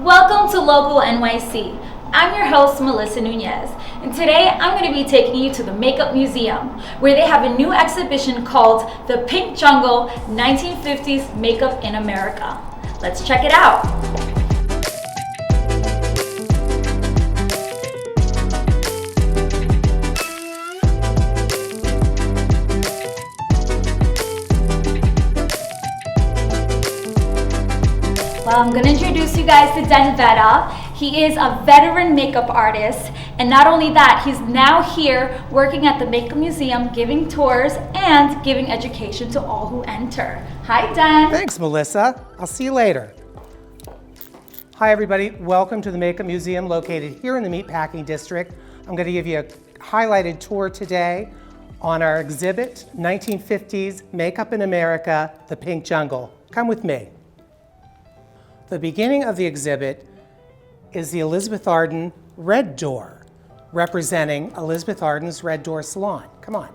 Welcome to Local NYC. I'm your host, Melissa Nunez, and today I'm going to be taking you to the Makeup Museum, where they have a new exhibition called The Pink Jungle, 1950s Makeup in America. Let's check it out. Well, I'm going to introduce you guys to Denn Vetta. He is a veteran makeup artist, and not only that, he's now here working at the Makeup Museum, giving tours and giving education to all who enter. Hi, Den. Thanks, Melissa. I'll see you later. Hi, everybody. Welcome to the Makeup Museum located here in the Meatpacking District. I'm going to give you a highlighted tour today on our exhibit, 1950s Makeup in America, The Pink Jungle. Come with me. The beginning of the exhibit is the Elizabeth Arden Red Door, representing Elizabeth Arden's Red Door Salon. Come on.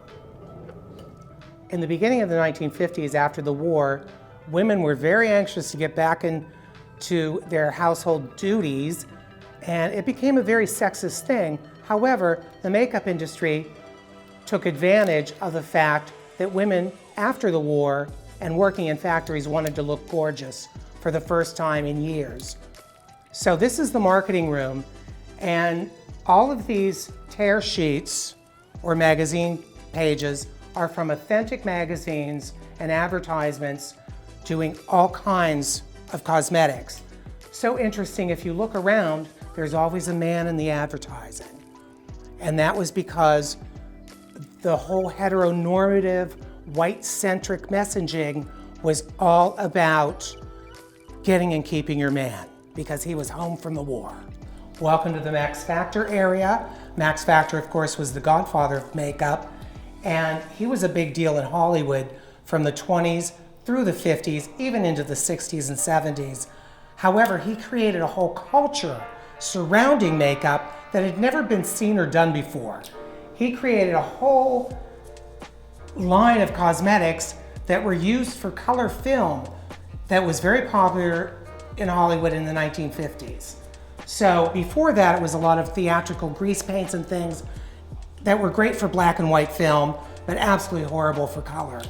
In the beginning of the 1950s, after the war, women were very anxious to get back into their household duties, and it became a very sexist thing. However, the makeup industry took advantage of the fact that women, after the war and working in factories, wanted to look gorgeous for the first time in years. So this is the marketing room, and all of these tear sheets or magazine pages are from authentic magazines and advertisements doing all kinds of cosmetics. So interesting, if you look around, there's always a man in the advertising. And that was because the whole heteronormative, white-centric messaging was all about getting and keeping your man, because he was home from the war. Welcome to the Max Factor area. Max Factor, of course, was the godfather of makeup, and he was a big deal in Hollywood from the 20s through the 50s, even into the 60s and 70s. However, he created a whole culture surrounding makeup that had never been seen or done before. He created a whole line of cosmetics that were used for color film that was very popular in Hollywood in the 1950s. So before that, it was a lot of theatrical grease paints and things that were great for black and white film, but absolutely horrible for color.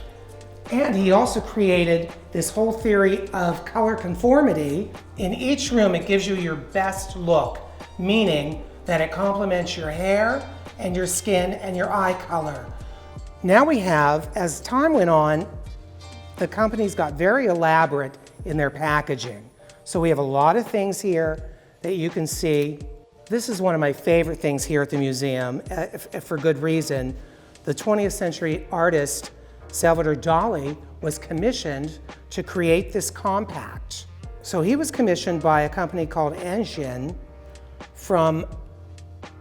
And he also created this whole theory of color conformity. In each room, it gives you your best look, meaning that it complements your hair and your skin and your eye color. Now we have, as time went on, the companies got very elaborate in their packaging. So we have a lot of things here that you can see. This is one of my favorite things here at the museum, for good reason. The 20th century artist, Salvador Dali, was commissioned to create this compact. So he was commissioned by a company called Ancient from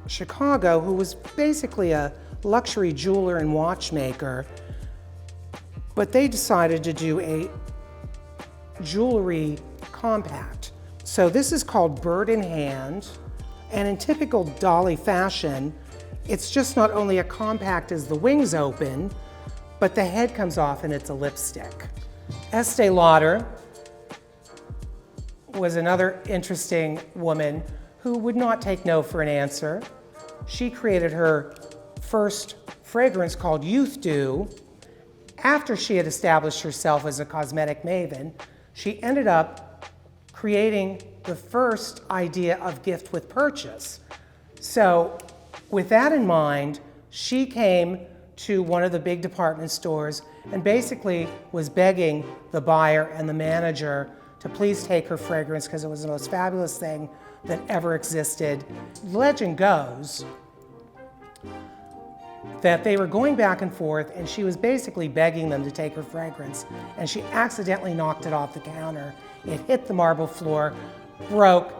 Chicago, who was basically a luxury jeweler and watchmaker. But they decided to do a jewelry compact. So this is called Bird in Hand, and in typical Dali fashion, it's just not only a compact as the wings open, but the head comes off and it's a lipstick. Estee Lauder was another interesting woman who would not take no for an answer. She created her first fragrance called Youth Dew. After she had established herself as a cosmetic maven, she ended up creating the first idea of gift with purchase. So with that in mind, she came to one of the big department stores and basically was begging the buyer and the manager to please take her fragrance because it was the most fabulous thing that ever existed. Legend goes that they were going back and forth, and she was basically begging them to take her fragrance, and she accidentally knocked it off the counter. It hit the marble floor, broke,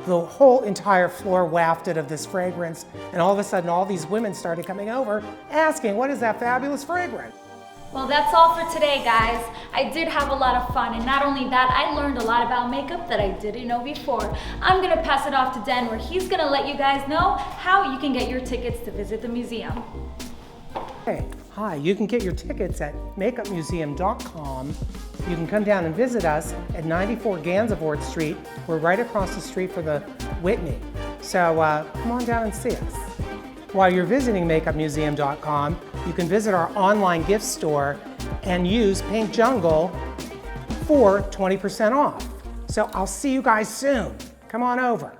the whole entire floor wafted of this fragrance, and all of a sudden all these women started coming over asking, what is that fabulous fragrance? Well, that's all for today, guys. I did have a lot of fun, and not only that, I learned a lot about makeup that I didn't know before. I'm gonna pass it off to Den, where he's gonna let you guys know how you can get your tickets to visit the museum. Hey, hi, you can get your tickets at makeupmuseum.com you can come down and visit us at 94 Gansevoort Street. We're right across the street from the Whitney. So come on down and see us. While you're visiting makeupmuseum.com, you can visit our online gift store and use Pink Jungle for 20% off. So I'll see you guys soon. Come on over.